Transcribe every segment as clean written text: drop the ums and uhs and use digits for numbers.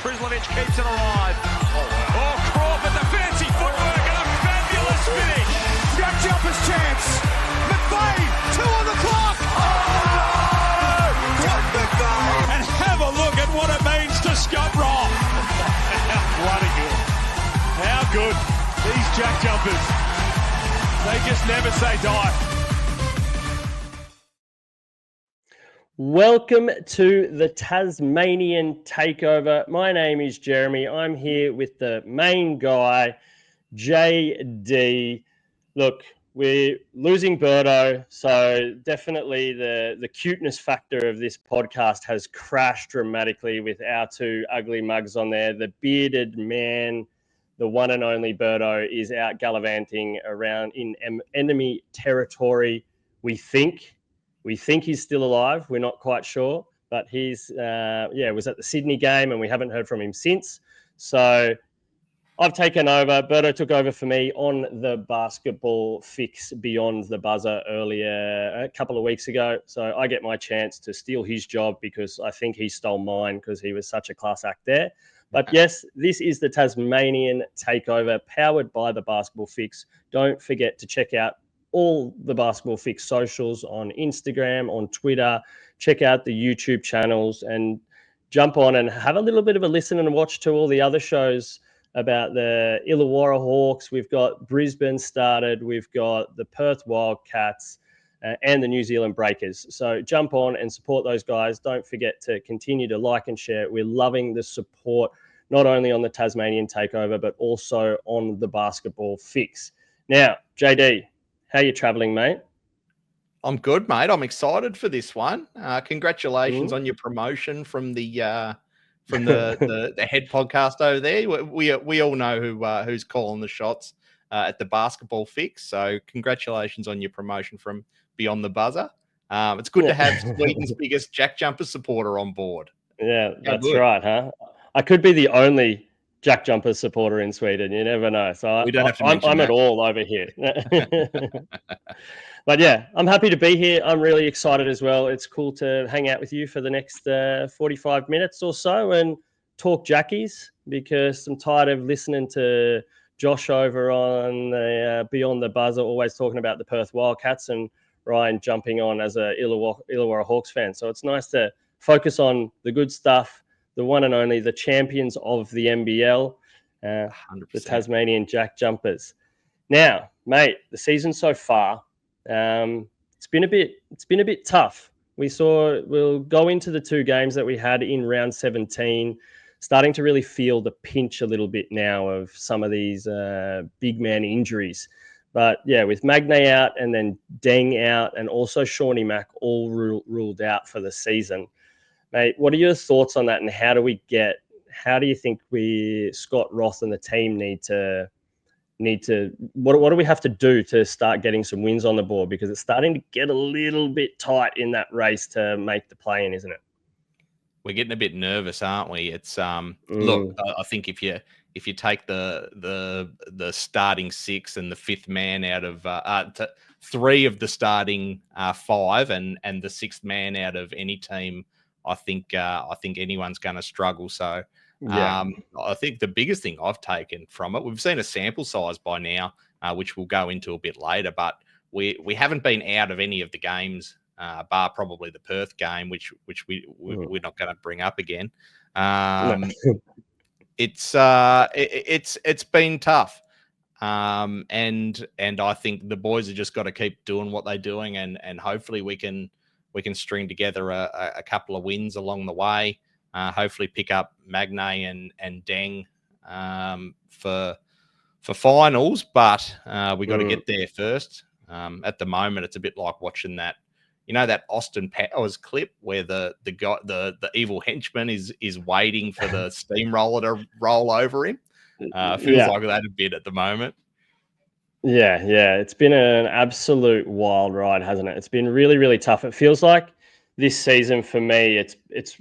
Prislovic keeps it alive. Oh, Crawford, the fancy footwork and a fabulous finish. JackJumpers chance. McVeigh, 2 on the clock. Oh, Quot McVeigh. And have a look at what it means to Scott Roth. Bloody good. How good. These JackJumpers. They just never say die. Welcome to the Tasmanian Takeover. My name is Jeremy. I'm here with the main guy, JD. Look, we're losing Berto, so definitely the cuteness factor of this podcast has crashed dramatically with our two ugly mugs on there. The bearded man, the one and only Berto, is out gallivanting around in enemy territory, we think. We think he's still alive. We're not quite sure, but he's, was at the Sydney game and we haven't heard from him since. So I've taken over. Berto took over for me on the basketball fix beyond the buzzer earlier, a couple of weeks ago. So I get my chance to steal his job because I think he stole mine because he was such a class act there. But yes, this is the Tasmanian Takeover powered by the Basketball Fix. Don't forget to check out all the Basketball Fix socials on Instagram, on Twitter. Check out the YouTube channels and jump on and have a little bit of a listen and watch to all the other shows about the Illawarra Hawks. We've got Brisbane started. We've got the Perth Wildcats and the New Zealand Breakers. So jump on and support those guys. Don't forget to continue to like and share. We're loving the support, not only on the Tasmanian Takeover, but also on the Basketball Fix. Now, JD, how you travelling, mate? I'm good, mate. I'm excited for this one. Congratulations on your promotion from the head podcast over there. We all know who's calling the shots at the Basketball Fix. So congratulations on your promotion from beyond the buzzer. It's good to have Sweden's biggest JackJumper supporter on board. Yeah, that's right, huh? I could be the only JackJumpers supporter in Sweden. You never know. So we don't have to mention I'm that. At all over here. But yeah, I'm happy to be here. I'm really excited as well. It's cool to hang out with you for the next 45 minutes or so and talk Jackies because I'm tired of listening to Josh over on the Beyond the Buzzer always talking about the Perth Wildcats and Ryan jumping on as a Illawarra Hawks fan. So it's nice to focus on the good stuff, the one and only, the champions of the NBL, the Tasmanian JackJumpers. Now, mate, the season so far, it's been a bit tough. We'll go into the two games that we had in round 17, starting to really feel the pinch a little bit now of some of these big man injuries. But yeah, with McVeigh out and then Deng out and also Shawnee Mack all ruled out for the season. Mate, what are your thoughts on that, and how do you think Scott Roth and the team need to what do we have to do to start getting some wins on the board, because it's starting to get a little bit tight in that race to make the play-in, isn't it? We're getting a bit nervous, aren't we? It's look, I think if you take the starting six and the fifth man out of three of the starting five and the sixth man out of any team, I think anyone's going to struggle. So I think the biggest thing I've taken from it, we've seen a sample size by now, which we'll go into a bit later, but we haven't been out of any of the games, bar probably the Perth game, which we're not going to bring up again. It's been tough. And I think the boys have just got to keep doing what they're doing, and hopefully we can string together a couple of wins along the way. Hopefully pick up McVeigh and Deng for finals, but we got to get there first. At the moment, it's a bit like watching that, that Austin Powers clip where the evil henchman is waiting for the steamroller to roll over him. Feels like that a bit at the moment. Yeah. It's been an absolute wild ride, hasn't it? It's been really, really tough. It feels like this season for me, it's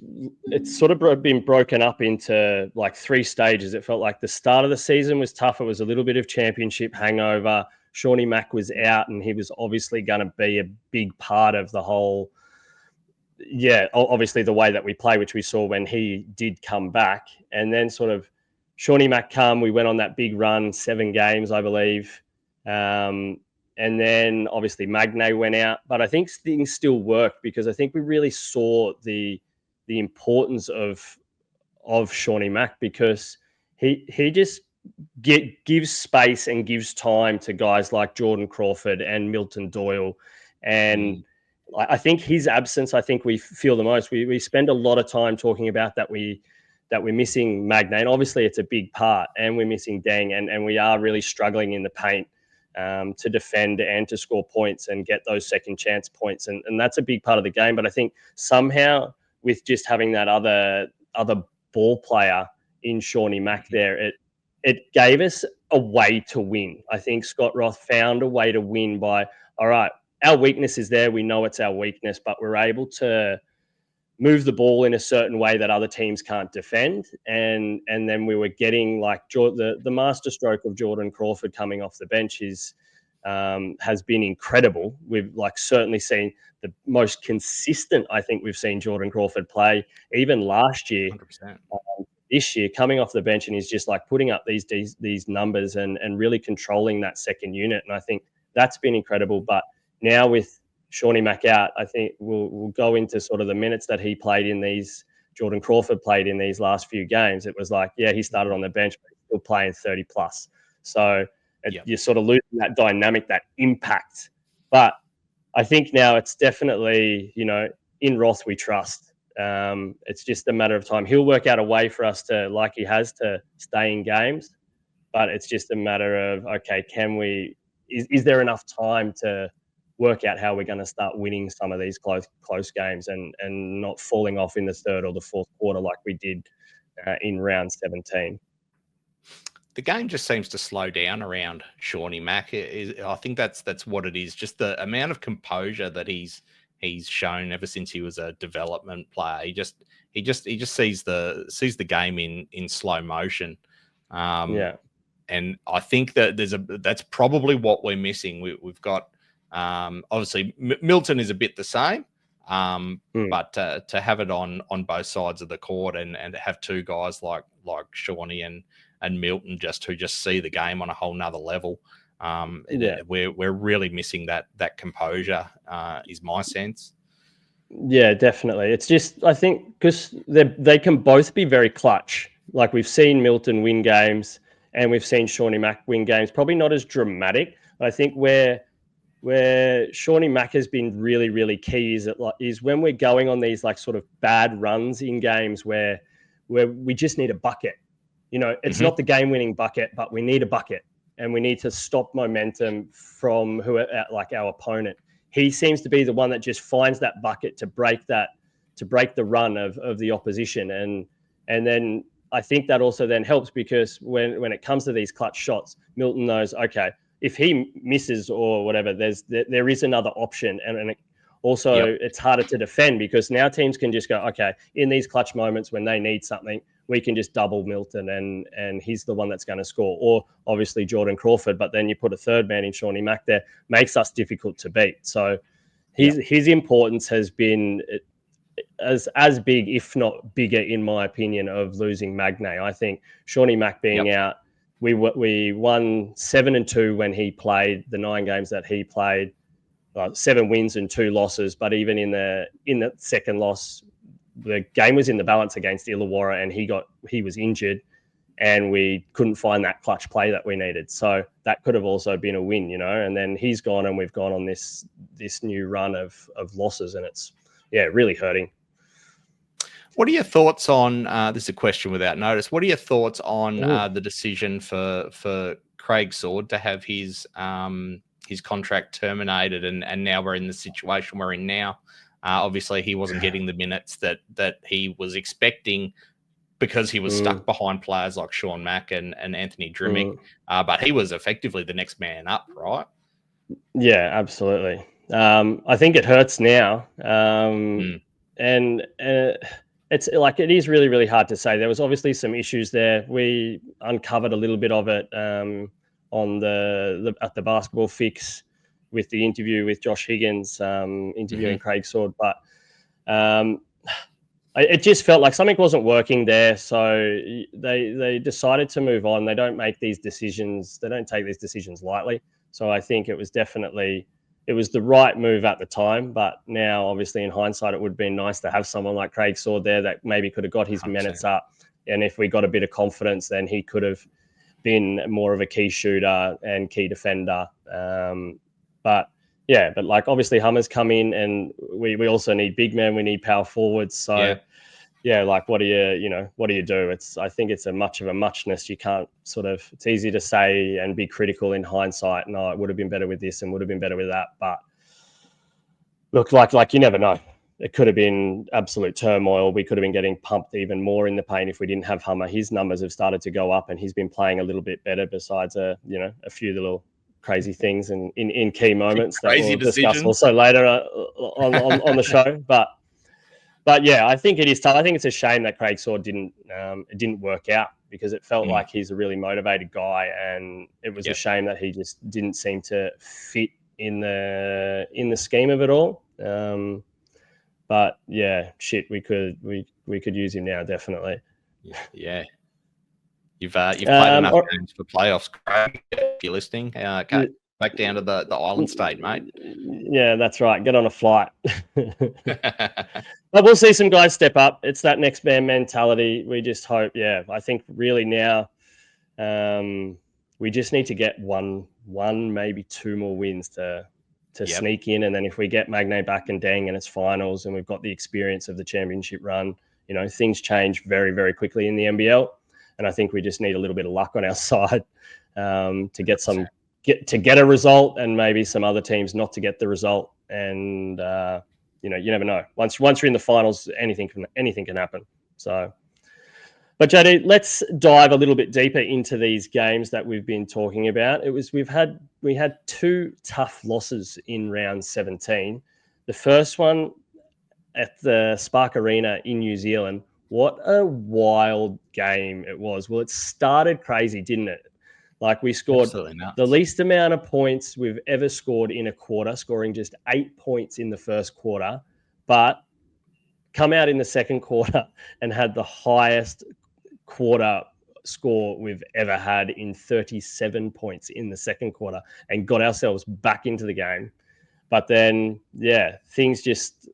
sort of been broken up into like three stages. It felt like the start of the season was tough. It was a little bit of championship hangover. Shawnee Mack was out, and he was obviously going to be a big part of the whole yeah, obviously the way that we play, which we saw when he did come back, and then sort of Shawnee Mac come, we went on that big run, 7 games, I believe. And then obviously McVeigh went out, but I think things still worked because I think we really saw the importance of Shawnee Mac, because he just gives space and gives time to guys like Jordan Crawford and Milton Doyle. And I think his absence, I think we feel the most. We spend a lot of time talking about that we're missing McVeigh, and obviously it's a big part, and we're missing Deng, and we are really struggling in the paint to defend and to score points and get those second chance points. And that's a big part of the game. But I think somehow with just having that other ball player in Shawnee Mac there, it gave us a way to win. I think Scott Roth found a way to win by, all right, our weakness is there. We know it's our weakness, but we're able to move the ball in a certain way that other teams can't defend. And then we were getting like the master stroke of Jordan Crawford coming off the bench has been incredible. We've like certainly seen the most consistent I think we've seen Jordan Crawford play even last year. 100%. This year coming off the bench, and he's just like putting up these numbers and really controlling that second unit. And I think that's been incredible. But now with Shawnee Mac out, I think we'll go into sort of the minutes that he played in these, Jordan Crawford played in these last few games. It was like, yeah, he started on the bench, but he's still playing 30 plus. So you're sort of losing that dynamic, that impact. But I think now it's definitely, in Roth we trust. It's just a matter of time. He'll work out a way for us to, like he has, to stay in games. But it's just a matter of, okay, is there enough time to work out how we're going to start winning some of these close games and not falling off in the third or the fourth quarter like we did in round 17. The game just seems to slow down around Shawnee Mac. I think that's what it is. Just the amount of composure that he's shown ever since he was a development player. He just sees the game in slow motion. And I think that that's probably what we're missing. We've got obviously Milton is a bit the same, but to have it on both sides of the court and have two guys like Shawnee and Milton who just see the game on a whole nother level. We're really missing that composure, is my sense. Yeah, definitely. It's just, I think, because they can both be very clutch. Like we've seen Milton win games and we've seen Shawnee Mac win games, probably not as dramatic. But I think where Shawnee Mac has been really, really key is when we're going on these like sort of bad runs in games where we just need a bucket. It's not the game-winning bucket, but we need a bucket, and we need to stop momentum from our opponent. He seems to be the one that just finds that bucket to break the run of the opposition, and then I think that also then helps because when it comes to these clutch shots, Milton knows, okay, if he misses or whatever, there is another option, and it's harder to defend because now teams can just go, okay, in these clutch moments when they need something, we can just double Milton and he's the one that's going to score, or obviously Jordan Crawford. But then you put a third man in Shawnee Mac there, makes us difficult to beat. So his importance has been as big, if not bigger, in my opinion, of losing McVeigh. I think Shawnee Mac being out, we won 7-2 when he played the 9 games that he played, 7 wins and 2 losses. But even in the second loss, the game was in the balance against Illawarra, and he was injured, and we couldn't find that clutch play that we needed. So that could have also been a win, and then he's gone, and we've gone on this new run of losses, and it's really hurting. What are your thoughts on this is a question without notice? What are your thoughts on the decision for Craig Sword to have his contract terminated, and now we're in the situation we're in now? Obviously, he wasn't getting the minutes that he was expecting because he was stuck behind players like Sean Mack and Anthony Drimmick. But he was effectively the next man up, right? Yeah, absolutely. I think it hurts now. And it's like, it is really, really hard to say. There was obviously some issues there. We uncovered a little bit of it on at the Basketball Fix with the interview with Josh Higgins, interviewing Craig Sword. But It just felt like something wasn't working there. So they decided to move on. They don't make these decisions. They don't take these decisions lightly. So I think it was definitely, it was the right move at the time. But now, obviously, in hindsight, it would have been nice to have someone like Craig Sword there that maybe could have got his 100%. Minutes up. And if we got a bit of confidence, then he could have been more of a key shooter and key defender. But like obviously Hummer's come in, and we also need big men. We need power forwards. So like what do you do? I think it's a much of a muchness. You can't it's easy to say and be critical in hindsight. No, it would have been better with this and would have been better with that. But look, like you never know. It could have been absolute turmoil. We could have been getting pumped even more in the paint if we didn't have Hummer. His numbers have started to go up, and he's been playing a little bit better. Besides a few little crazy things and in key moments that we'll discuss also later on the show. But yeah, I think it is tough. I think it's a shame that Craig Sword didn't work out, because it felt like he's a really motivated guy, and it was a shame that he just didn't seem to fit in the scheme of it all. But yeah, shit, we could use him now, definitely. Yeah. You've played enough games for playoffs, Craig. If you're listening, back down to the island state, mate. Yeah, that's right. Get on a flight. But we'll see some guys step up. It's that next man mentality. We just hope. Yeah, I think really now, we just need to get one, maybe two more wins to sneak in, and then if we get McVeigh back and Deng and it's finals, and we've got the experience of the championship run, things change very, very quickly in the NBL. And I think we just need a little bit of luck on our side to get a result, and maybe some other teams not to get the result. And you never know. Once you're in the finals, anything can happen. So, but JD, let's dive a little bit deeper into these games that we've been talking about. We had two tough losses in round 17. The first one at the Spark Arena in New Zealand. What a wild game it was. Well, it started crazy, didn't it? Like we scored the least amount of points we've ever scored in a quarter, scoring just 8 points in the first quarter, but come out in the second quarter and had the highest quarter score we've ever had in 37 points in the second quarter, and got ourselves back into the game. But then, things just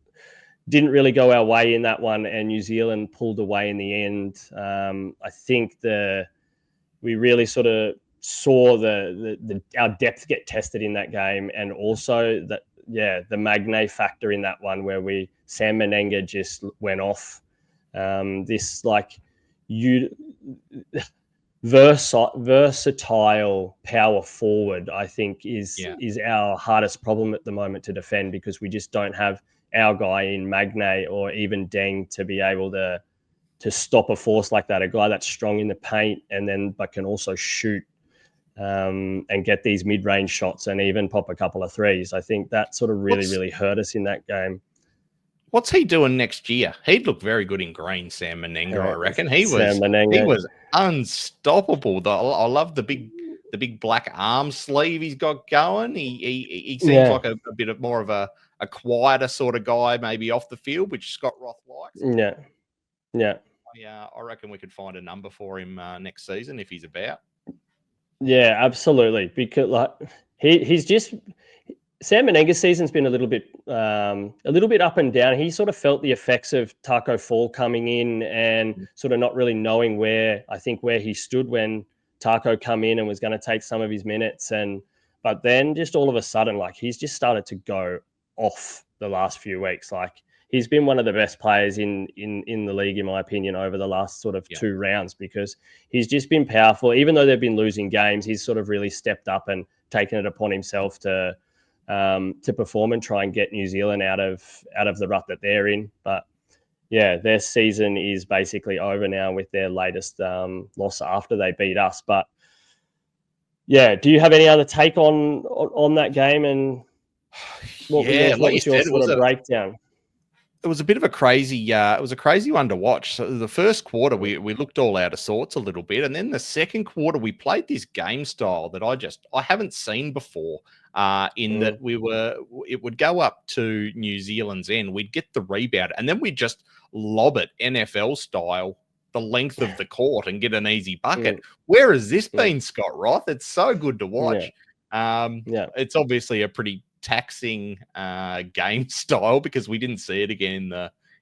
didn't really go our way in that one, and New Zealand pulled away in the end. I think we really sort of saw our depth get tested in that game, and also the McVeigh factor in that one, where Sam Menenga just went off. This versatile power forward, I think, is our hardest problem at the moment to defend, because we just don't have our guy in McVeigh or even Deng to be able to stop a force like that. A guy that's strong in the paint but can also shoot and get these mid-range shots and even pop a couple of threes. I think that sort of really hurt us in that game. What's he doing next year? He'd look very good in green, Sam Menenga, I reckon. He was unstoppable. I love the big black arm sleeve he's got going. He seems like a bit more of a quieter sort of guy, maybe off the field, which Scott Roth likes. Yeah. I reckon we could find a number for him next season if he's about. Yeah, absolutely. Because he's just Sam Menenga's season's been a little bit up and down. He sort of felt the effects of Taco Fall coming in and sort of not really knowing where he stood when Taco come in and was going to take some of his minutes. But then just all of a sudden, he's just started to go off the last few weeks. He's been one of the best players in the league, in my opinion, over the last sort of 2 rounds, because he's just been powerful. Even though they've been losing games, he's sort of really stepped up and taken it upon himself to perform and try and get New Zealand out of the rut that they're in. But their season is basically over now with their latest loss after they beat us. But do you have any other take on that game, and what was your sort of breakdown? it was a bit of a crazy it was a crazy one to watch. So the first quarter we looked all out of sorts a little bit, and then the second quarter we played this game style that I haven't seen before, in that it would go up to New Zealand's end, we'd get the rebound, and then we'd just lob it NFL style the length of the court and get an easy bucket. Where has this been, Scott Roth? It's so good to watch. It's obviously a pretty taxing game style, because we didn't see it again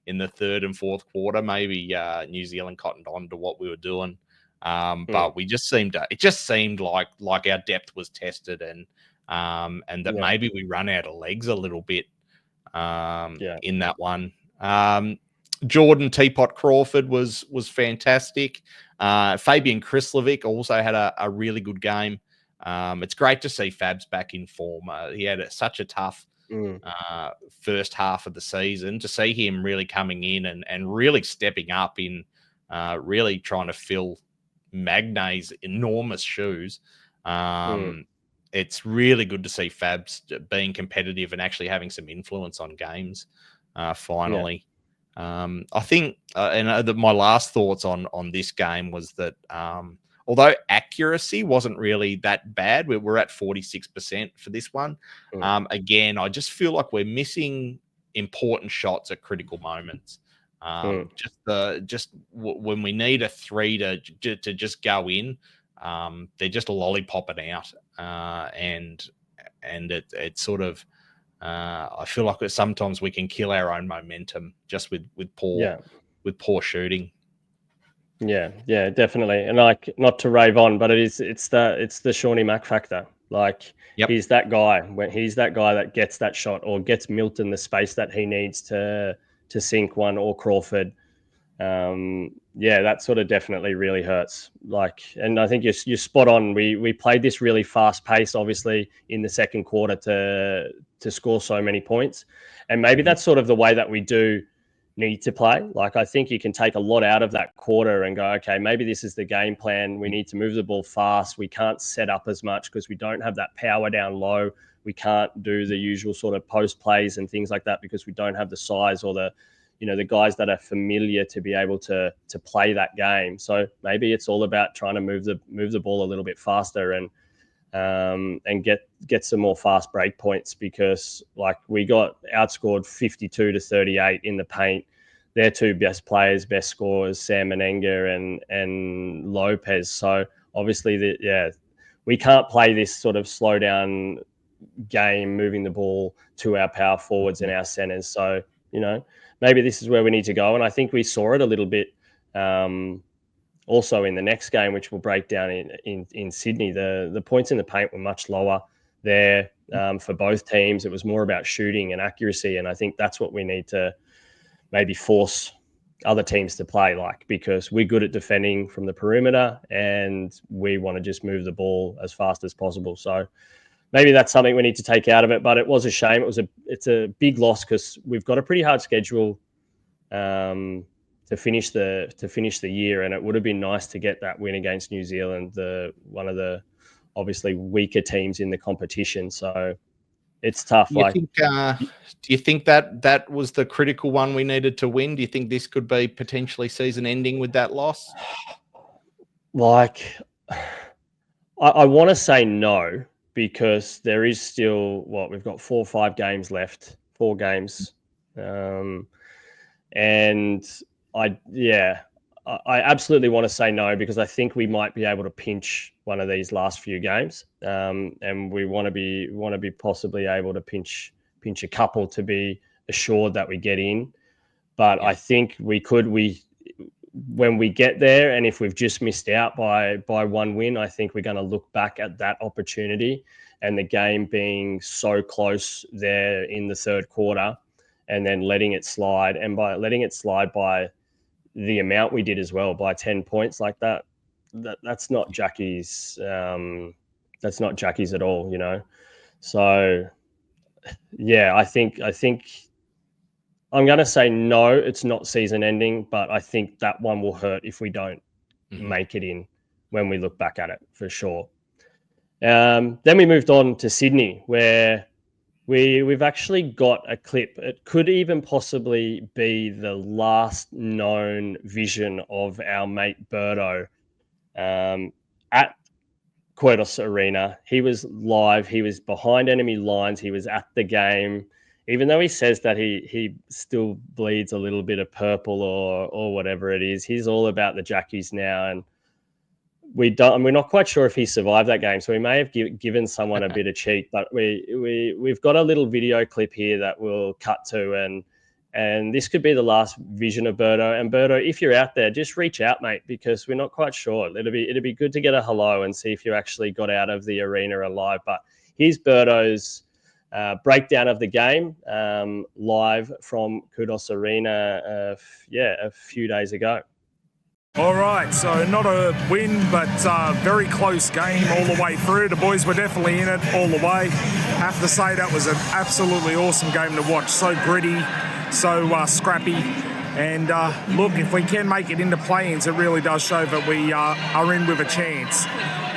in the third and fourth quarter. Maybe New Zealand cottoned on to what we were doing, but it just seemed like our depth was tested, and that maybe we run out of legs a little bit in that one. Jordan Teapot Crawford was fantastic. Fabian Krislovic also had a really good game. It's great to see Fabs back in form. He had such a tough first half of the season. To see him really coming in and really stepping up in really trying to fill Magnay's enormous shoes. It's really good to see Fabs being competitive and actually having some influence on games finally. I think, my last thoughts on this game was that although accuracy wasn't really that bad, we're at 46% for this one. Again, I just feel like we're missing important shots at critical moments. Just when we need a three to just go in, they're just lollipopping out, and it's sort of. I feel like sometimes we can kill our own momentum just with poor shooting. Yeah, definitely. And like, not to rave on, but it's the Shawnee Mack factor. Like, he's that guy that gets that shot or gets Milton the space that he needs to sink one, or Crawford. That sort of definitely really hurts. Like, and I think you're spot on. We played this really fast pace, obviously, in the second quarter to score so many points, and maybe that's sort of the way that we do need to play. Like, I think you can take a lot out of that quarter and go, okay, maybe this is the game plan. We need to move the ball fast. We can't set up as much because we don't have that power down low. We can't do the usual sort of post plays and things like that because we don't have the size or the guys that are familiar to be able to play that game. So maybe it's all about trying to move the ball a little bit faster and get some more fast break points, because like we got outscored 52-38 in the paint. Their two best players, best scorers, Sam Menenga and Lopez. So obviously we can't play this sort of slow down game, moving the ball to our power forwards and our centers. So, maybe this is where we need to go. And I think we saw it a little bit also in the next game, which we'll break down in Sydney. The points in the paint were much lower there for both teams. It was more about shooting and accuracy. And I think that's what we need to maybe force other teams to play like, because we're good at defending from the perimeter and we want to just move the ball as fast as possible. So maybe that's something we need to take out of it, but it was a shame. It's a big loss because we've got a pretty hard schedule to finish the year, and it would have been nice to get that win against New Zealand, one of the obviously weaker teams in the competition. So it's tough. Do you think that was the critical one we needed to win? Do you think this could be potentially season ending with that loss? Like, I want to say no, because there is still we've got 4 or 5 games left, 4 games. And I absolutely want to say no, because I think we might be able to pinch one of these last few games. And we want to be possibly able to pinch a couple to be assured that we get in. But I think when we get there, and if we've just missed out by one win, I think we're going to look back at that opportunity and the game being so close there in the third quarter, and then letting it slide. And by letting it slide by the amount we did as well, by 10 points like that, that's not Jackie's. That's not Jackie's at all, So yeah, I think I'm going to say no, it's not season ending, but I think that one will hurt if we don't make it in when we look back at it, for sure. Then we moved on to Sydney, where we've actually got a clip. It could even possibly be the last known vision of our mate Berto at Qudos Arena. He was live. He was behind enemy lines. He was at the game. Even though he says that he still bleeds a little bit of purple or whatever it is, he's all about the Jackies now. And we're not quite sure if he survived that game, so we may have given someone a bit of cheat. But we've got a little video clip here that we'll cut to, and this could be the last vision of Berto. And Berto, if you're out there, just reach out, mate, because we're not quite sure. It'd be good to get a hello and see if you actually got out of the arena alive. But here's Berto's breakdown of the game live from Qudos Arena, a few days ago. All right, so not a win, but very close game all the way through. The boys were definitely in it all the way. I have to say that was an absolutely awesome game to watch. So gritty, so scrappy. And look, if we can make it into play-ins, it really does show that we are in with a chance.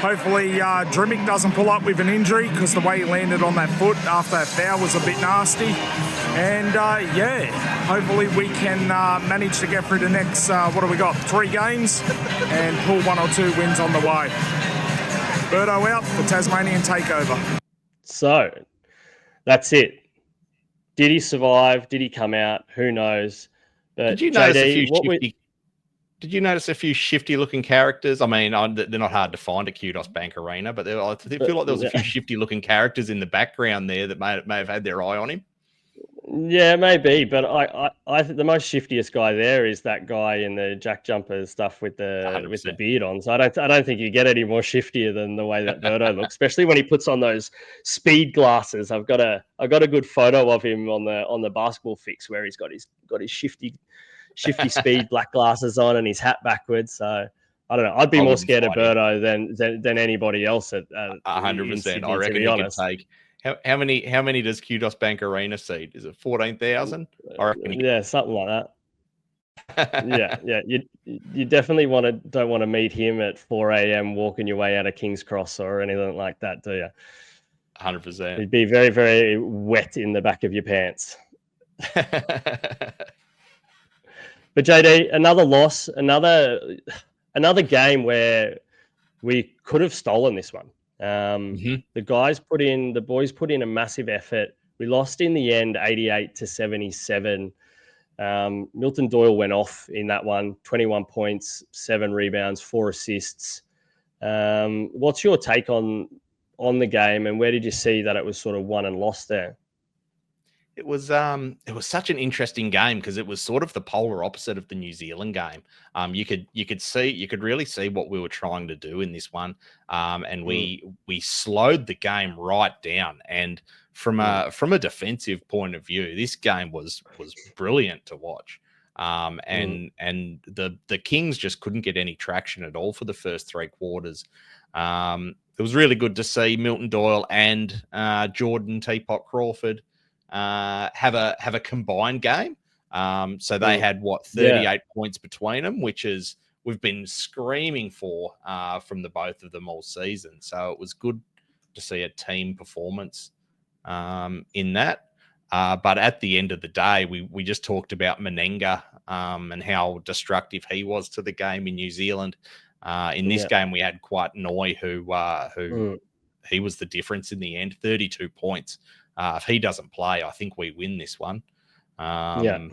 Hopefully Drimmick doesn't pull up with an injury, because the way he landed on that foot after that foul was a bit nasty. And hopefully we can manage to get through the next, 3 games and pull 1 or 2 wins on the way. Berto out for Tasmanian Takeover. So that's it. Did he survive? Did he come out? Who knows? But Did you notice a few shifty-looking characters? I mean, they're not hard to find at Qudos Bank Arena, but I feel like there was a few shifty-looking characters in the background there that may have had their eye on him. Yeah, maybe, but I think the most shiftiest guy there is that guy in the JackJumpers stuff with the 100%. beard on. So I don't think you get any more shiftier than the way that Berto looks, especially when he puts on those speed glasses. I've got a good photo of him on the basketball fix where he's got his shifty speed black glasses on and his hat backwards. So I don't know. I'd be more scared of Berto than anybody else at 100%. I reckon he can take. How many does Qudos Bank Arena seat? Is it 14,000? I reckon. Yeah, something like that. yeah. You definitely don't want to meet him at 4 a.m. walking your way out of King's Cross or anything like that, do you? 100%. You'd be very, very wet in the back of your pants. But JD, another loss, another game where we could have stolen this one. The boys put in a massive effort. We lost in the end 88-77. Milton Doyle went off in that one, 21 points, 7 rebounds, 4 assists. What's your take on the game, and where did you see that it was sort of won and lost there? It was such an interesting game because it was sort of the polar opposite of the New Zealand game. You could really see what we were trying to do in this one, and we slowed the game right down. And from a defensive point of view, this game was brilliant to watch. And the Kings just couldn't get any traction at all for the first 3 quarters. It was really good to see Milton Doyle and Jordan Teapot Crawford have a combined game. So they had 38 points between them, which is we've been screaming for from the both of them all season. So it was good to see a team performance in that. But at the end of the day, we just talked about Menenga and how destructive he was to the game in New Zealand. In this game, we had Kuot Noi, who he was the difference in the end, 32 points. If he doesn't play, I think we win this one. Yeah,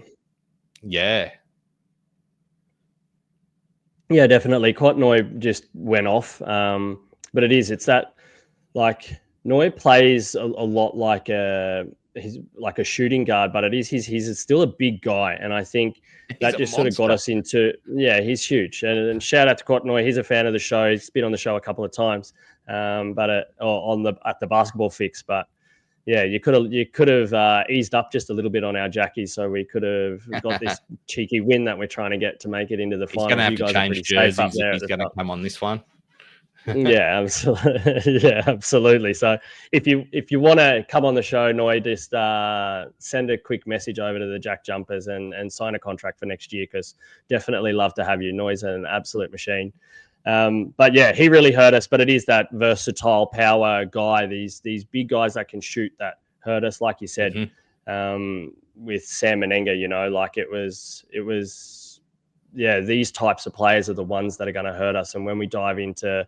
definitely. Kuot Noi just went off. But it's that, like, Noi plays a lot like he's like a shooting guard, but he's still a big guy, and I think that just sort of got us into he's huge. And shout out to Kuot Noi. He's a fan of the show. He's been on the show a couple of times, but at the basketball fix. But yeah, you could have eased up just a little bit on our Jackies, so we could have got this cheeky win that we're trying to get to make it into the final. He's going to have to change jerseys if he's going to come on this one. Yeah, absolutely. Yeah, absolutely. So if you want to come on the show, Noi, just send a quick message over to the JackJumpers and sign a contract for next year, because definitely love to have you. Noi's an absolute machine. But yeah, he really hurt us. But it is that versatile power guy. These big guys that can shoot that hurt us, like you said, with Sam Menenga. You know, like it was. Yeah, these types of players are the ones that are going to hurt us. And when we dive into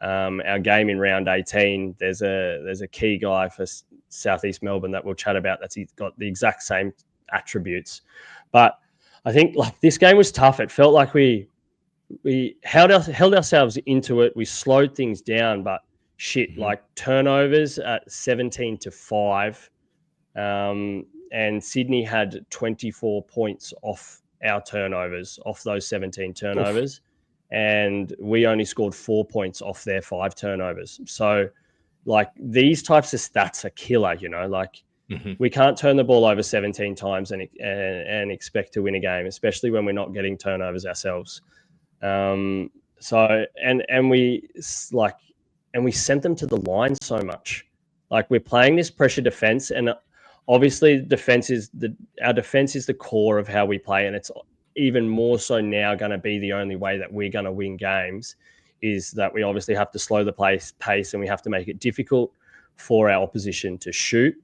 our game in round 18, there's a key guy for Southeast Melbourne that we'll chat about. That's got the exact same attributes. But I think like this game was tough. It felt like we held ourselves into it. We slowed things down, but like turnovers at 17-5, and Sydney had 24 points off our turnovers, off those 17 turnovers. Oof. And we only scored 4 points off their 5 turnovers. So like these types of stats are killer, you know, like we can't turn the ball over 17 times and expect to win a game, especially when we're not getting turnovers ourselves. So we sent them to the line so much. Like we're playing this pressure defense, and obviously our defense is the core of how we play, and it's even more so now going to be the only way that we're going to win games, is that we obviously have to slow the pace and we have to make it difficult for our opposition to shoot.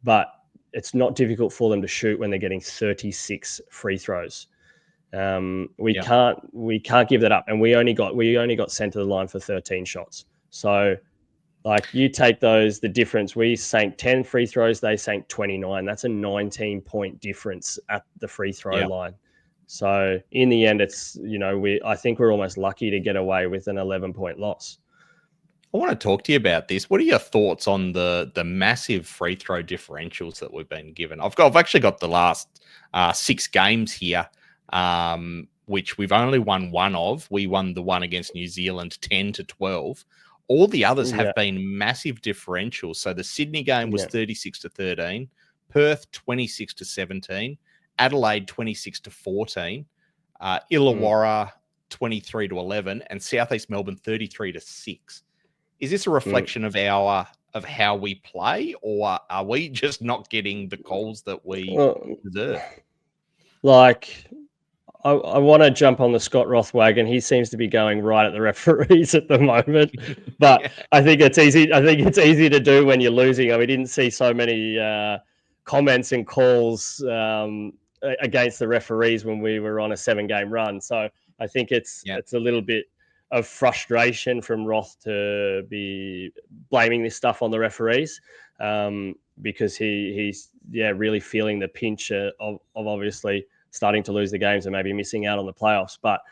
But it's not difficult for them to shoot when they're getting 36 free throws. We can't give that up, and we only got sent to the line for 13 shots. So like you take the difference, we sank 10 free throws, they sank 29. That's a 19-point difference at the free throw line. So in the end, it's, you know, I think we're almost lucky to get away with an 11-point loss. I want to talk to you about this. What are your thoughts on the massive free throw differentials that we've been given? I've actually got the last 6 games here, which we've only won one of. We won the one against New Zealand 10-12. All the others have been massive differentials. So the Sydney game was 36-13, Perth 26-17, Adelaide 26-14, Illawarra 23-11, and Southeast Melbourne 33-6. Is this a reflection of how we play, or are we just not getting the calls that we deserve? Like, I want to jump on the Scott Roth wagon. He seems to be going right at the referees at the moment, but I think it's easy. I think it's easy to do when you're losing. We didn't see so many comments and calls against the referees when we were on a 7-game run. So I think it's a little bit of frustration from Roth to be blaming this stuff on the referees, because he's really feeling the pinch of obviously starting to lose the games and maybe missing out on the playoffs. But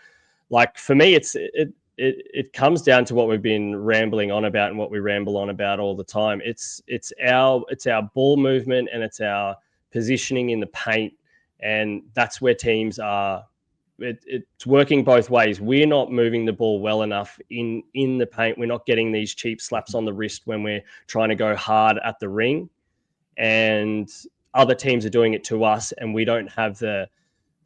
like for me, it comes down to what we've been rambling on about and what we ramble on about all the time. It's our ball movement and it's our positioning in the paint, and that's where teams are. It's working both ways. We're not moving the ball well enough in the paint. We're not getting these cheap slaps on the wrist when we're trying to go hard at the ring, and other teams are doing it to us, and we don't have the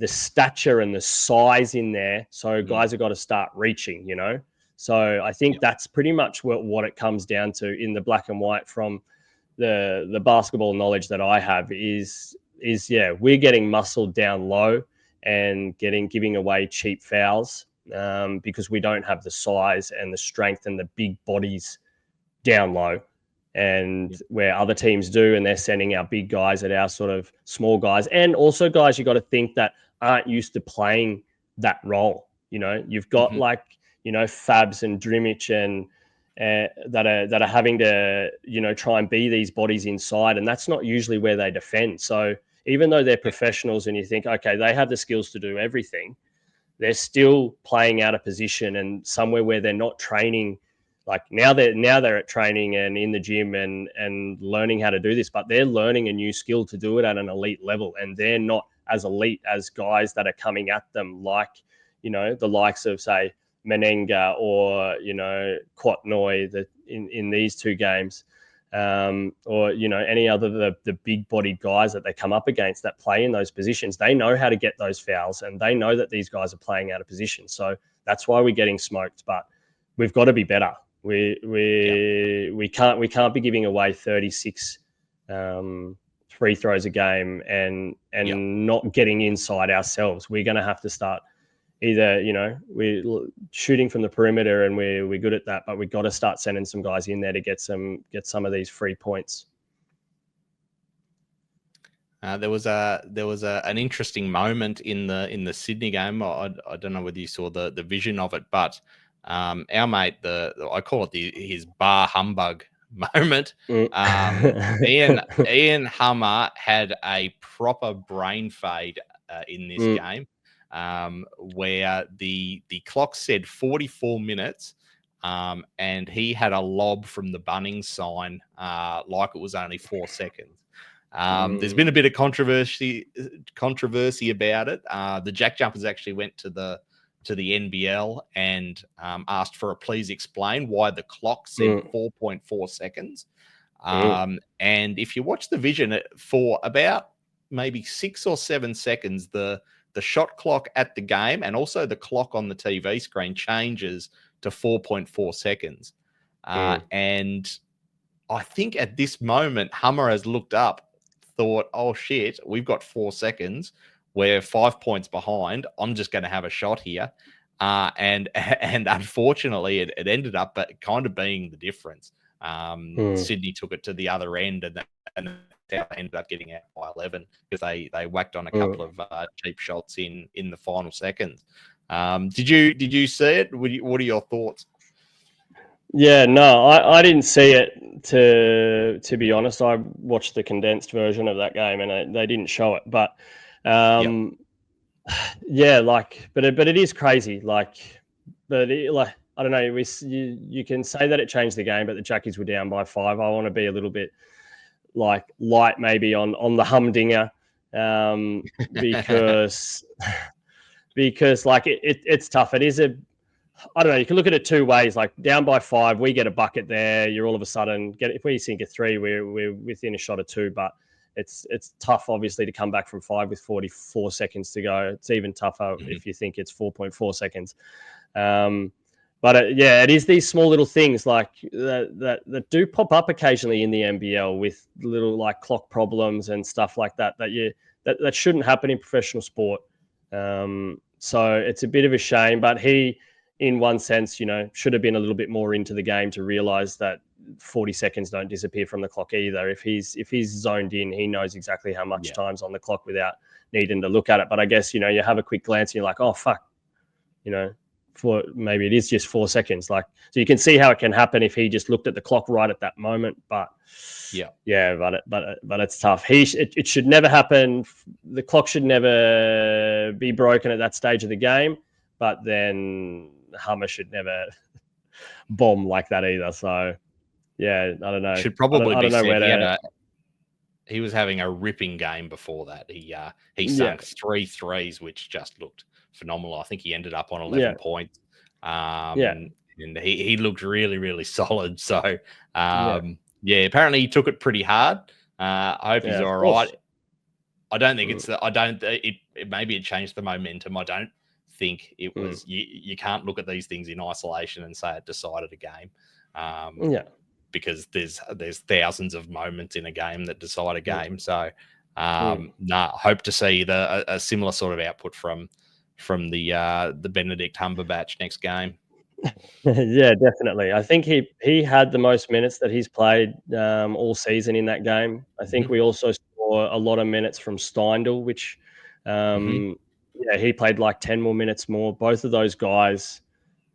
stature and the size in there. So guys have got to start reaching, you know? So I think that's pretty much what it comes down to in the black and white from the basketball knowledge that I have is we're getting muscled down low and giving away cheap fouls because we don't have the size and the strength and the big bodies down low, and where other teams do, and they're sending our big guys at our sort of small guys, and also guys you got to think that aren't used to playing that role. You know, you've got like, you know, Fabs and Drimich and that are having to, you know, try and be these bodies inside, and that's not usually where they defend. So even though they're professionals and you think, okay, they have the skills to do everything, they're still playing out of position and somewhere where they're not training. Like now they're at training and in the gym and learning how to do this, but they're learning a new skill to do it at an elite level, and they're not as elite as guys that are coming at them, like, you know, the likes of, say, Menenga or, you know, Kuot Noi in these 2 games, or, you know, any other the big bodied guys that they come up against that play in those positions. They know how to get those fouls, and they know that these guys are playing out of position. So that's why we're getting smoked. But we've got to be better. We can't be giving away 36 free throws a game and not getting inside ourselves. We're going to have to start either, you know, we're shooting from the perimeter and we're good at that, but we've got to start sending some guys in there to get some of these free points. There was an interesting moment in the Sydney game. I don't know whether you saw the vision of it, but our mate, I call it his bar humbug moment. Ian Hummer had a proper brain fade in this game, where the clock said 44 minutes. And he had a lob from the Bunnings sign, like it was only 4 seconds. There's been a bit of controversy about it. The JackJumpers actually went to the NBL and asked for a please explain why the clock said 4.4 seconds. And if you watch the vision for about maybe 6 or 7 seconds, the shot clock at the game and also the clock on the TV screen changes to 4.4 seconds. And I think at this moment, Hummer has looked up, thought, oh shit, we've got 4 seconds. We're 5 points behind. I'm just going to have a shot here. And unfortunately, it ended up kind of being the difference. Sydney took it to the other end and they ended up getting out by 11 because they whacked on a couple of cheap shots in the final seconds. Did you see it? What are your thoughts? Yeah, no, I didn't see it, to be honest. I watched the condensed version of that game and they didn't show it. But yeah, but it is crazy. I don't know. You can say that it changed the game, but the Jackies were down by 5. I want to be a little bit light maybe on the humdinger, because it's tough. It is I don't know. You can look at it two ways. Like down by 5, we get a bucket there. You're all of a sudden if we sink a 3, we're within a shot of 2. But it's tough, obviously, to come back from 5 with 44 seconds to go. It's even tougher if you think it's 4.4 seconds. But it is these small little things like that do pop up occasionally in the NBL with little like clock problems and stuff like that that shouldn't happen in professional sport. So it's a bit of a shame, but he, in one sense, should have been a little bit more into the game to realize that 40 seconds don't disappear from the clock either. If he's zoned in, he knows exactly how much time's on the clock without needing to look at it. But I guess, you have a quick glance and you're like, oh, fuck, for maybe it is just 4 seconds. So you can see how it can happen if he just looked at the clock right at that moment. But but it's tough. It should never happen. The clock should never be broken at that stage of the game. But then Hummer should never bomb like that either. So yeah, I don't know. Should probably I be don't know said he was having a ripping game before that. He sunk 3 threes, which just looked phenomenal. I think he ended up on 11 points. And he looked really, really solid. So apparently he took it pretty hard. I hope he's all right. I don't think maybe it changed the momentum. I don't think it was. You can't look at these things in isolation and say it decided a game. Because there's thousands of moments in a game that decide a game. So hope to see a similar sort of output from the Benedict Humberbatch next game. Yeah, definitely. I think he had the most minutes that he's played all season in that game. I think we also saw a lot of minutes from Steindl, which he played like 10 more minutes more. Both of those guys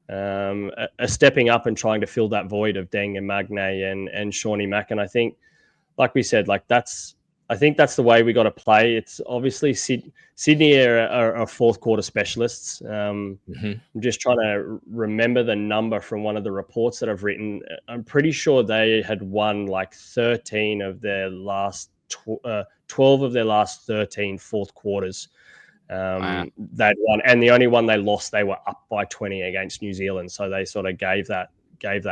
are stepping up and trying to fill that void of Deng and Magnay and Shawnee Mack. And I think, like we said, I think that's the way we got to play. It's obviously Sydney are fourth quarter specialists. I'm just trying to remember the number from one of the reports that I've written. I'm pretty sure they had won like 13 of their last 12 of their last 13 fourth quarters. They'd won, and the only one they lost, they were up by 20 against New Zealand. So they sort of gave that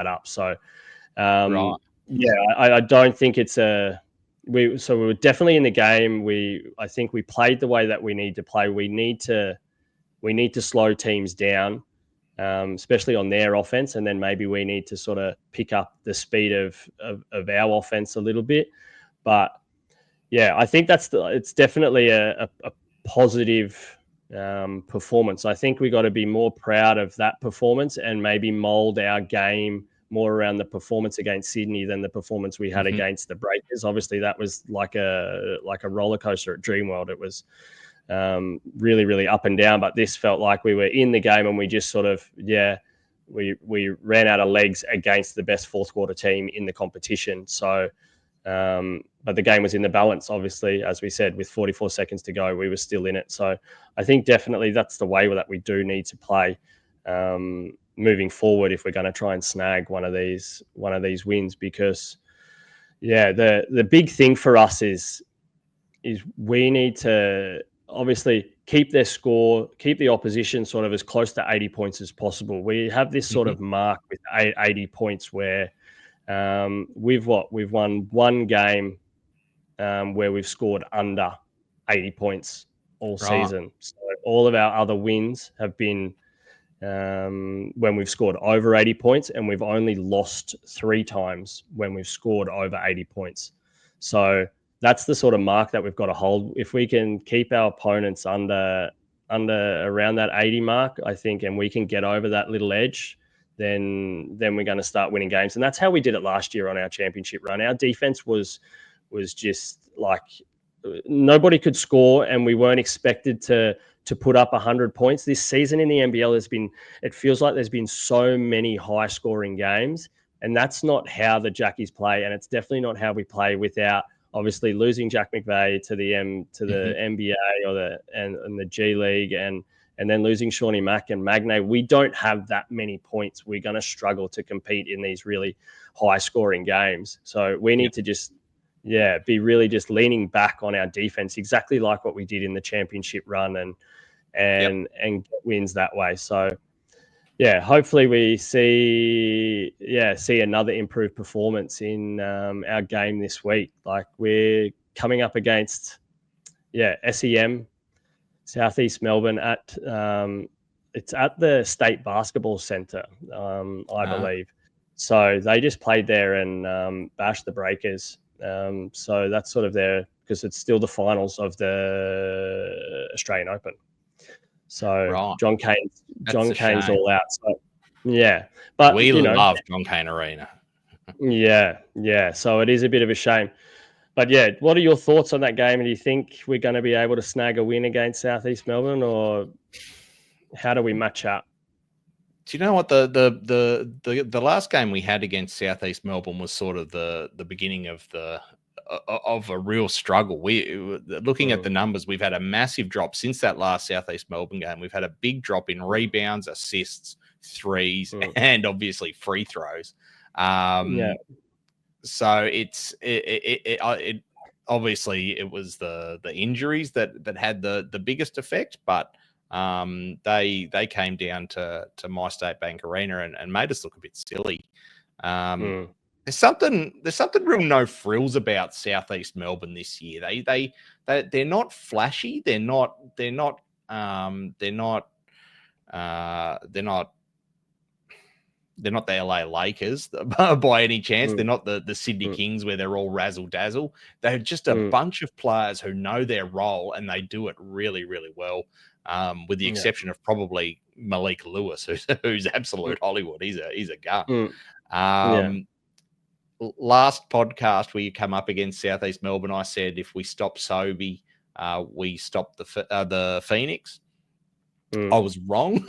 up. So I don't think it's we were definitely in the game. I think we played the way that we need to play. We need to slow teams down, especially on their offense, and then maybe we need to sort of pick up the speed of our offense a little bit. But yeah, I think it's definitely a positive performance. I think we got to be more proud of that performance and maybe mold our game more around the performance against Sydney than the performance we had against the Breakers. Obviously, that was like a roller coaster at Dreamworld. It was really, really up and down. But this felt like we were in the game and we just sort of, we ran out of legs against the best fourth quarter team in the competition. So, but the game was in the balance, obviously, as we said, with 44 seconds to go, we were still in it. So I think definitely that's the way that we do need to play moving forward if we're going to try and snag one of these wins, because the big thing for us is we need to obviously keep their score, keep the opposition sort of as close to 80 points as possible. We have this sort of mark with 80 points where we've won one game where we've scored under 80 points all season. So all of our other wins have been when we've scored over 80 points, and we've only lost 3 times when we've scored over 80 points. So that's the sort of mark that we've got to hold. If we can keep our opponents under around that 80 mark, I think, and we can get over that little edge, then we're going to start winning games. And that's how we did it last year on our championship run. Our defense was just like nobody could score, and we weren't expected to put up 100 points. This season in the NBL it feels like there's been so many high scoring games, and that's not how the Jackies play. And it's definitely not how we play without obviously losing Jack McVeigh to the NBA and the G League, and then losing Shawnee Mack and Magnay. We don't have that many points. We're going to struggle to compete in these really high scoring games. So we need to just be really just leaning back on our defense, exactly like what we did in the championship run, and get wins that way. So hopefully we see another improved performance in our game this week. Like we're coming up against SEM, Southeast Melbourne at it's at the State Basketball Centre, I believe. So they just played there and bashed the Breakers. So that's sort of there because it's still the finals of the Australian Open. So John Cain's all out. So but we love John Cain Arena. So it is a bit of a shame. But what are your thoughts on that game? And do you think we're going to be able to snag a win against Southeast Melbourne, or how do we match up? Do you know what the last game we had against Southeast Melbourne was sort of the beginning of a real struggle. Looking at the numbers, we've had a massive drop since that last Southeast Melbourne game. We've had a big drop in rebounds, assists, threes, and obviously free throws. So it obviously it was the injuries that had the biggest effect, but they came down to My State Bank Arena and made us look a bit silly. There's something real no frills about Southeast Melbourne this year. They're not flashy. They're not the LA Lakers by any chance. They're not the Sydney Kings where they're all razzle dazzle. They're just a bunch of players who know their role and they do it really, really well. With the exception of probably Malik Lewis, who's absolute Hollywood. He's a gun. Last podcast where you come up against Southeast Melbourne, I said if we stop Sobey, we stop the Phoenix. I was wrong.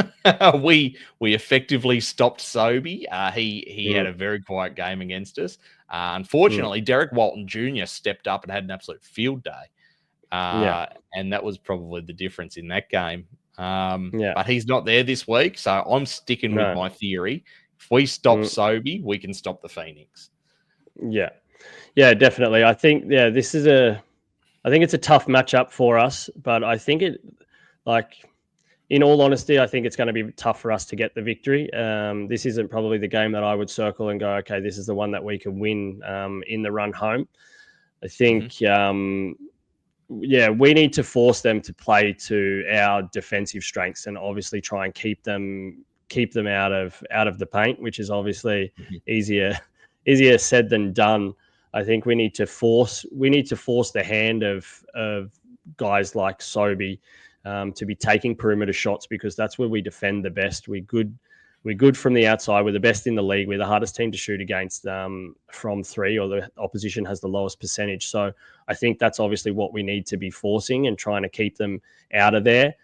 We effectively stopped Sobey. He had a very quiet game against us. Unfortunately, Derek Walton Jr. stepped up and had an absolute field day. And that was probably the difference in that game. But he's not there this week, so I'm sticking with my theory. If we stop Sobey, we can stop the Phoenix. Yeah, definitely. I think it's a tough matchup for us, but I think in all honesty, I think it's going to be tough for us to get the victory. This isn't probably the game that I would circle and go, okay, this is the one that we can win in the run home. I think, we need to force them to play to our defensive strengths and obviously try and keep them out of the paint, which is obviously easier said than done. I think we need to force the hand of guys like Sobey to be taking perimeter shots, because that's where we defend the best. We're We're good from the outside. We're the best in the league. We're the hardest team to shoot against from three, or the opposition has the lowest percentage. So I think that's obviously what we need to be forcing and trying to keep them out of there.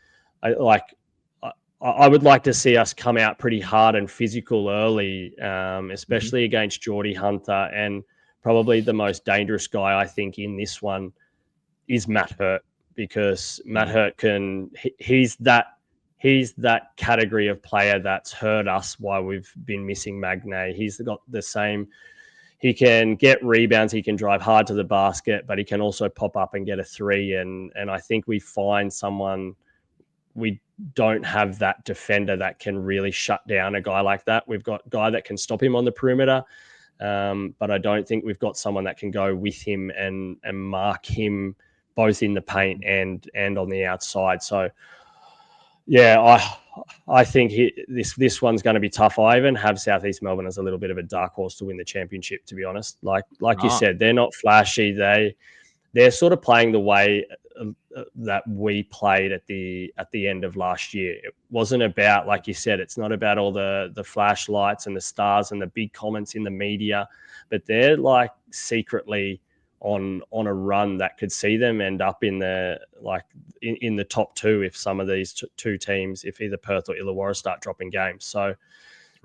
I would like to see us come out pretty hard and physical early, especially against Geordie Hunter. And probably the most dangerous guy, I think, in this one is Matt Hurt, because Matt Hurt he's that category of player that's hurt us while we've been missing McVeigh. He's got the same. He can get rebounds. He can drive hard to the basket, but he can also pop up and get a three. And I think we find someone. We don't have that defender that can really shut down a guy like that. We've got a guy that can stop him on the perimeter, but I don't think we've got someone that can go with him and mark him both in the paint and on the outside. So, yeah, I think this one's going to be tough. I even have Southeast Melbourne as a little bit of a dark horse to win the championship, to be honest. Like you said, they're not flashy. They're sort of playing the way that we played at the end of last year. It wasn't about, like you said, it's not about all the flashlights and the stars and the big comments in the media, but they're like secretly on a run that could see them end up in the top two if some of these two teams, if either Perth or Illawarra start dropping games. So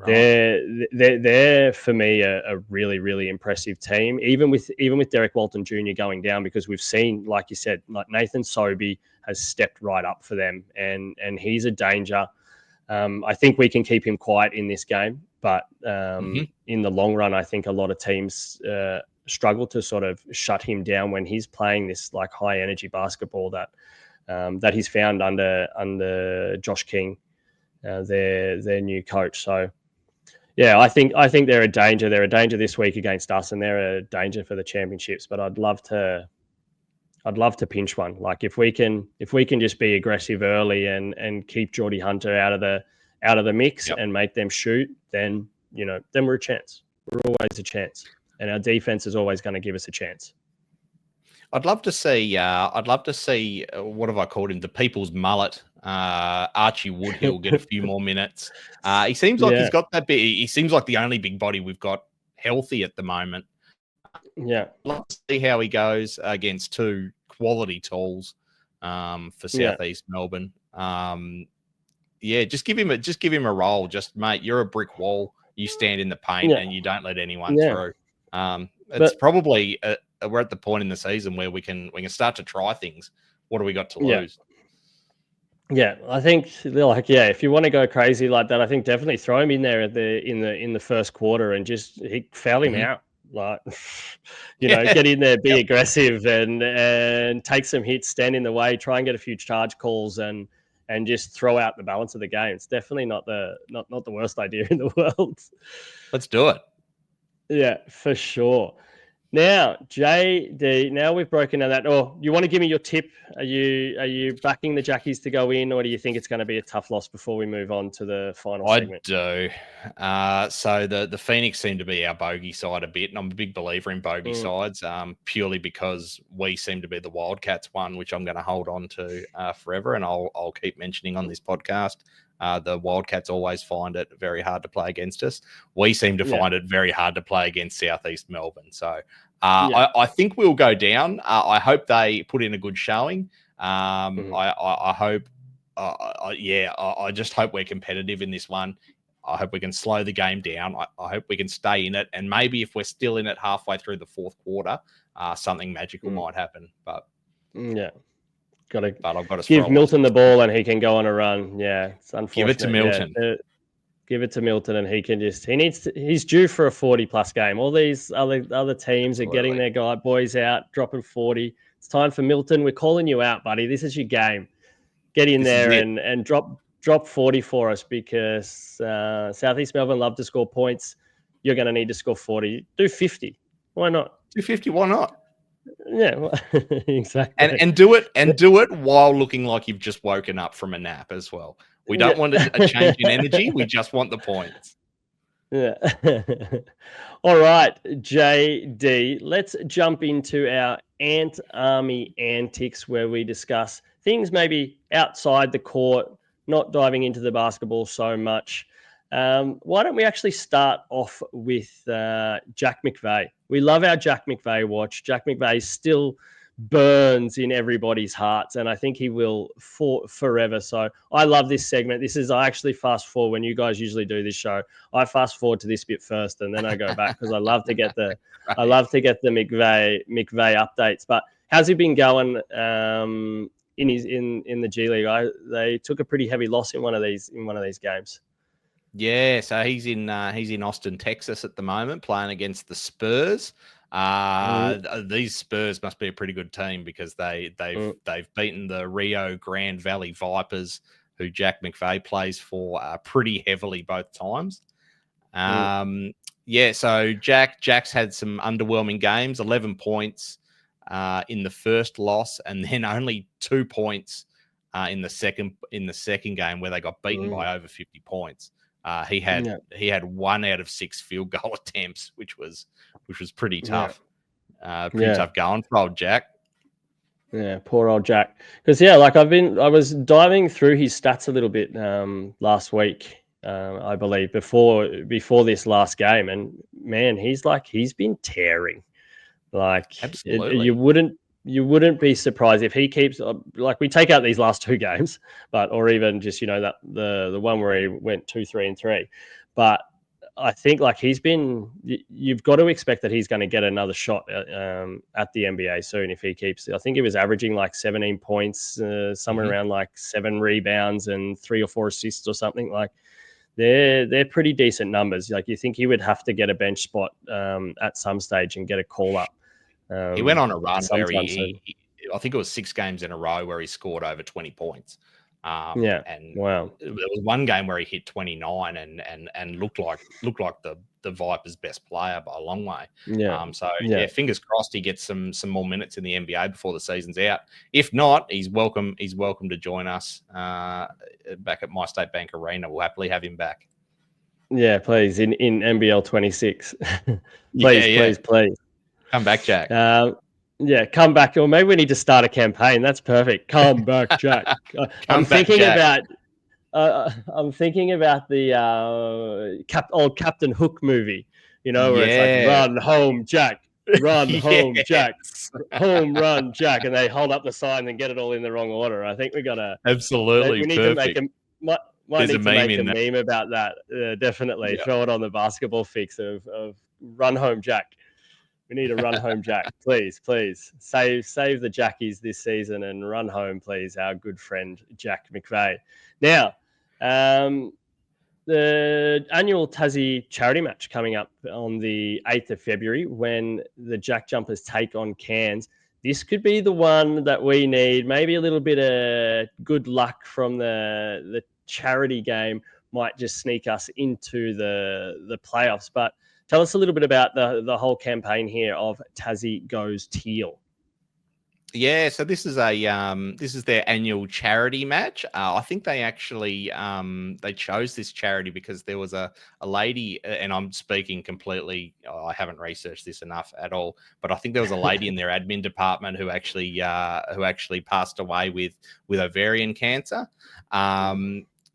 they're for me a really, really impressive team, even with Derek Walton Jr. going down, because we've seen, like you said, like Nathan Sobey has stepped right up for them, and he's a danger. I think we can keep him quiet in this game, but in the long run, I think a lot of teams struggle to sort of shut him down when he's playing this like high energy basketball that he's found under Josh King, their new coach. So. Yeah, I think they're a danger. They're a danger this week against us, and they're a danger for the championships. But I'd love to pinch one. Like if we can just be aggressive early and keep Geordie Hunter out of the mix and make them shoot, then we're a chance. We're always a chance, and our defense is always going to give us a chance. I'd love to see. What have I called him? The people's mullet. Archie Woodhill get a few more minutes. He seems like he's got that bit. He seems like the only big body we've got healthy at the moment. Yeah, let's see how he goes against two quality tools for Southeast Melbourne. Just give him a role. Just mate, you're a brick wall. You stand in the paint and you don't let anyone through. It's probably we're at the point in the season where we can start to try things. What do we got to lose? Yeah, I think if you want to go crazy like that, I think definitely throw him in there in the first quarter and just foul him out. Like, get in there, be aggressive and take some hits, stand in the way, try and get a few charge calls and just throw out the balance of the game. It's definitely not the worst idea in the world. Let's do it. Yeah, for sure. Now, JD, now we've broken down that. Or you want to give me your tip? Are you backing the Jackies to go in, or do you think it's going to be a tough loss before we move on to the final segment? I do. So the Phoenix seem to be our bogey side a bit, and I'm a big believer in bogey sides, purely because we seem to be the Wildcats one, which I'm going to hold on to forever, and I'll keep mentioning on this podcast. The Wildcats always find it very hard to play against us. We seem to find it very hard to play against Southeast Melbourne. So I think we'll go down. I hope they put in a good showing. I hope, I just hope we're competitive in this one. I hope we can slow the game down. I hope we can stay in it. And maybe if we're still in it halfway through the fourth quarter, something magical might happen. But I've got to give Milton the ball and he can go on a run. Yeah, it's unfortunate. Give it to Milton. Give it to Milton and he's due for a 40-plus game. All these other teams are getting their boys out, dropping 40. It's time for Milton. We're calling you out, buddy. This is your game. Get in there and drop 40 for us, because Southeast Melbourne love to score points. You're going to need to score 40. Do 50. Why not? Do 50. Why not? Yeah, well, exactly. And do it while looking like you've just woken up from a nap as well. We don't want a change in energy. We just want the points. Yeah. All right, JD, let's jump into our Ant Army Antics, where we discuss things maybe outside the court, not diving into the basketball so much. Why don't we actually start off with Jack McVeigh? We love our Jack McVeigh watch. Jack McVeigh still burns in everybody's hearts, and I think he will for forever. So I love this segment. I actually fast forward when you guys usually do this show. I fast forward to this bit first, and then I go back because I love to get the McVeigh updates. But how's he been going in the G League? They took a pretty heavy loss in one of these games. Yeah, so he's in Austin, Texas at the moment, playing against the Spurs. These Spurs must be a pretty good team because they've beaten the Rio Grande Valley Vipers, who Jack McVeigh plays for, pretty heavily both times. Yeah, so Jack's had some underwhelming games, 11 points in the first loss, and then only 2 points in the second game where they got beaten by over 50 points. He had 1 out of 6 field goal attempts, which was pretty tough. Tough going for old Jack. Yeah, poor old Jack. Because I was diving through his stats a little bit last week, I believe, before this last game, and man, he's been tearing. Absolutely. You wouldn't be surprised if he keeps we take out these last 2 games, or even just that the one where he went 2-3-3, but I think you've got to expect that he's going to get another shot at the NBA soon if he keeps. I think he was averaging 17 points, somewhere around 7 rebounds and 3 or 4 assists or something. They're pretty decent numbers. You think he would have to get a bench spot at some stage and get a call up. He went on a run where I think it was 6 games in a row where he scored over 20 points. And wow, there was one game where he hit 29 and looked like the Vipers' best player by a long way. Fingers crossed he gets some more minutes in the NBA before the season's out. If not, he's welcome to join us back at My State Bank Arena. We'll happily have him back. Yeah, please, in NBL 26. Please. Come back, Jack. Come back. Or maybe we need to start a campaign. That's perfect. Come back, Jack. I'm thinking about the old Captain Hook movie, where it's run home, Jack. Run home, Jack. Home run, Jack. And they hold up the sign and get it all in the wrong order. I think we got to... Absolutely we need perfect. to make a meme about that. Definitely. Yeah. Throw it on the basketball fix of run home, Jack. We need a run home, Jack. Please save the Jackies this season and run home, please. Our good friend Jack McVeigh. Now, the annual Tassie charity match coming up on the 8th of February when the JackJumpers take on Cairns. This could be the one that we need. Maybe a little bit of good luck from the charity game might just sneak us into the playoffs. But tell us a little bit about the whole campaign here of Tassie Goes Teal. Yeah, so this is their annual charity match. I think they actually they chose this charity because there was a lady, and I'm speaking completely. I haven't researched this enough at all, but I think there was a lady in their admin department who actually passed away with ovarian cancer.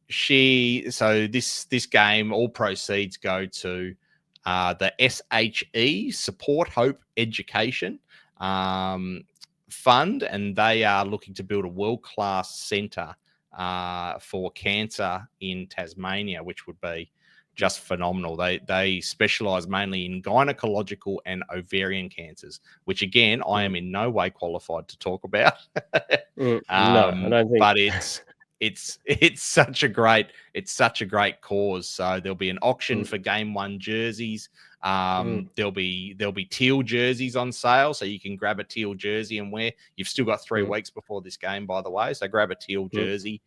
This game, all proceeds go to the SHE Support Hope Education Fund, and they are looking to build a world-class centre for cancer in Tasmania, which would be just phenomenal. They specialise mainly in gynecological and ovarian cancers, which again I am in no way qualified to talk about. No, I don't think. But it's such a great cause. So there'll be an auction for Game 1 jerseys. There'll be teal jerseys on sale, so you can grab a teal jersey and wear. You've still got 3 weeks before this game, by the way, so grab a teal jersey.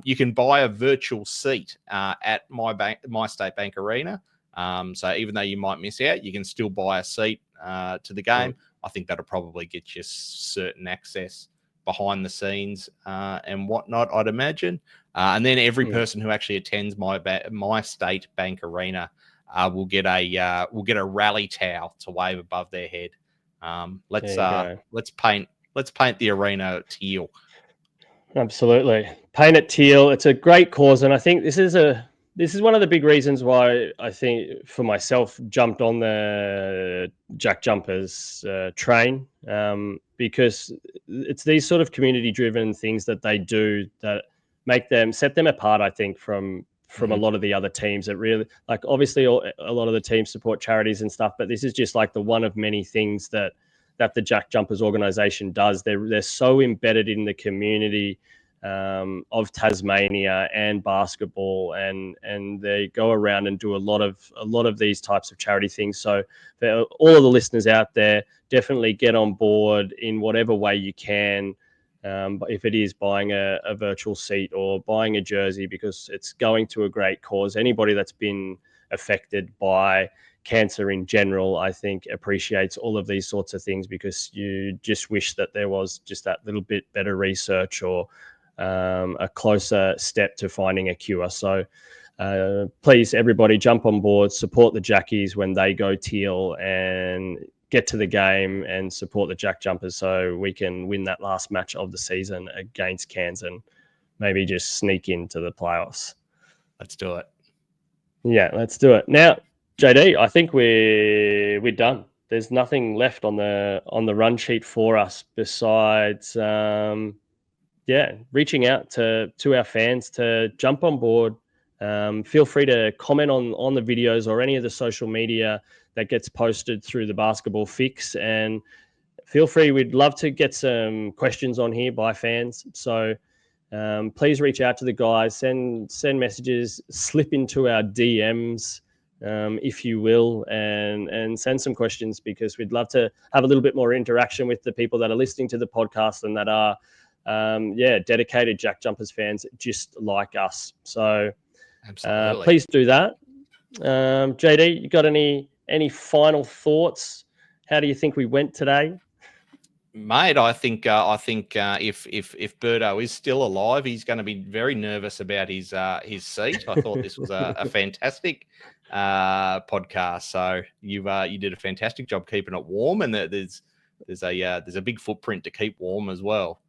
You can buy a virtual seat at My State Bank Arena. So even though you might miss out, you can still buy a seat to the game. I think that'll probably get you certain access behind the scenes and whatnot, I'd imagine. And then every person who actually attends My State Bank Arena will get a rally towel to wave above their head. Let's paint the arena teal. Absolutely, paint it teal. It's a great cause, and I think this is this is one of the big reasons why I think for myself jumped on the JackJumpers train, because it's these sort of community-driven things that they do that set them apart, I think, from a lot of the other teams. That really, like, obviously a lot of the teams support charities and stuff, but this is just like the one of many things that the JackJumpers organization does. They're so embedded in the community of Tasmania and basketball, and they go around and do a lot of these types of charity things. So for all of the listeners out there, definitely get on board in whatever way you can. But if it is buying a virtual seat or buying a jersey, because it's going to a great cause. Anybody that's been affected by cancer in general, I think, appreciates all of these sorts of things, because you just wish that there was just that little bit better research or a closer step to finding a cure. So please, everybody, jump on board, support the Jackies when they go teal, and get to the game and support the JackJumpers so we can win that last match of the season against Cairns and maybe just sneak into the playoffs. Let's do it. Yeah, let's do it. Now, JD, I think we're done. There's nothing left on the run sheet for us besides reaching out to our fans to jump on board. Feel free to comment on the videos or any of the social media that gets posted through the Basketball Fix, and feel free. We'd love to get some questions on here by fans. So please reach out to the guys, send messages, slip into our DMs, if you will, and send some questions, because we'd love to have a little bit more interaction with the people that are listening to the podcast and that are dedicated JackJumpers fans just like us. So please do that. JD, you got any final thoughts? How do you think we went today? Mate, I think if Berto is still alive, he's going to be very nervous about his seat. I thought this was a fantastic podcast. So you did a fantastic job keeping it warm, and there's a big footprint to keep warm as well.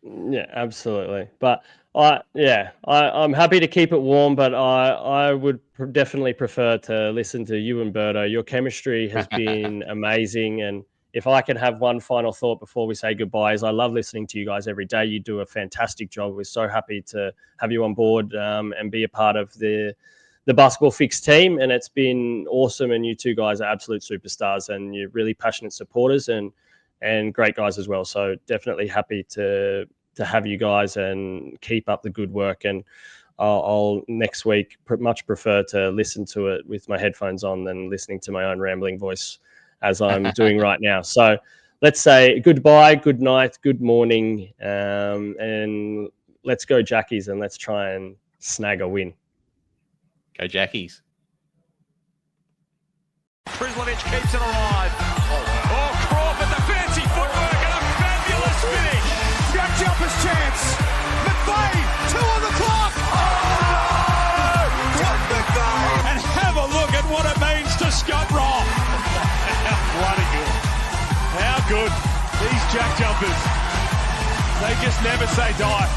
Yeah, absolutely. But I'm happy to keep it warm, but I would definitely prefer to listen to you and Berto. Your chemistry has been amazing, and if I can have one final thought before we say goodbye, is I love listening to you guys every day. You do a fantastic job. We're so happy to have you on board and be a part of the Basketball Fix team, and it's been awesome. And you two guys are absolute superstars, and you're really passionate supporters and great guys as well. So definitely happy to have you guys and keep up the good work. And I'll next week much prefer to listen to it with my headphones on than listening to my own rambling voice as I'm doing right now. So let's say goodbye, good night, good morning, and let's go Jackies, and let's try and snag a win. Go Jackies. Prislovic keeps it alive. Oh, Crawford, the fancy footwork and a fabulous finish. JackJumpers chance. McVeigh, 2 on the clock. Oh, McVeigh. And have a look at what it means to Scott Roth. Bloody good. How good. These JackJumpers. They just never say die.